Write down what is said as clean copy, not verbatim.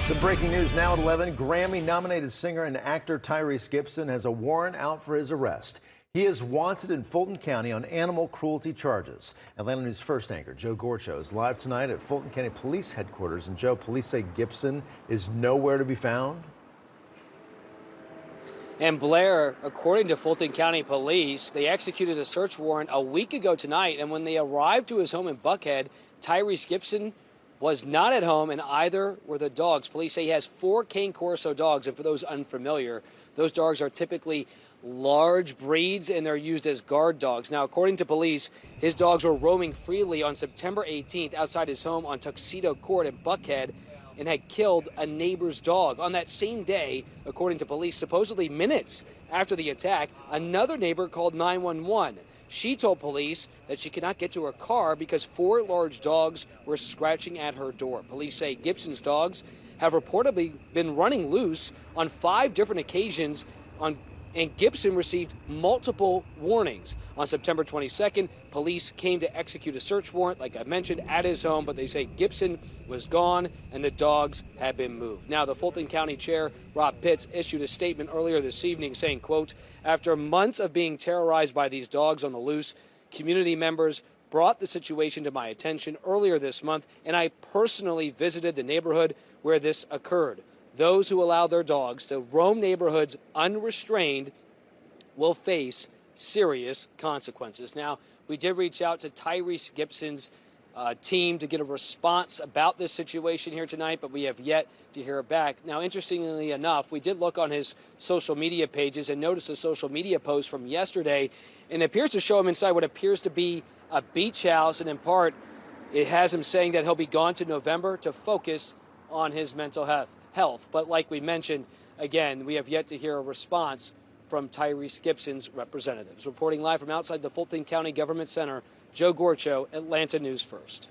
Some breaking news now at 11. Grammy-nominated singer and actor Tyrese Gibson has a warrant out for his arrest. He is wanted in Fulton County on animal cruelty charges. Atlanta News First anchor Joe Gorcho is live tonight at Fulton County Police Headquarters. And Joe, police say Gibson is nowhere to be found. And Blair, according to Fulton County Police, they executed a search warrant a week ago tonight. And when they arrived to his home in Buckhead, Tyrese Gibson was not at home, and either were the dogs. Police say he has 4 Cane Corso dogs, and for those unfamiliar, those dogs are typically large breeds, and they're used as guard dogs. Now, according to police, his dogs were roaming freely on September 18th outside his home on Tuxedo Court in Buckhead and had killed a neighbor's dog. On that same day, according to police, supposedly minutes after the attack, another neighbor called 911. She told police that she could not get to her car because 4 large dogs were scratching at her door. Police say Gibson's dogs have reportedly been running loose on 5 different occasions, and Gibson received multiple warnings. On September 22nd, police came to execute a search warrant, like I mentioned, at his home, but they say Gibson was gone and the dogs had been moved. Now, the Fulton County Chair, Rob Pitts, issued a statement earlier this evening saying, quote, "After months of being terrorized by these dogs on the loose, community members brought the situation to my attention earlier this month, and I personally visited the neighborhood where this occurred. Those who allow their dogs to roam neighborhoods unrestrained will face serious consequences." Now, we did reach out to Tyrese Gibson's team to get a response about this situation here tonight, but we have yet to hear back. Now, interestingly enough, we did look on his social media pages and noticed a social media post from yesterday, and it appears to show him inside what appears to be a beach house, and in part, it has him saying that he'll be gone to November to focus on his mental health. But like we mentioned, again, we have yet to hear a response from Tyrese Gibson's representatives. Reporting live from outside the Fulton County Government Center, Joe Gorcho, Atlanta News First.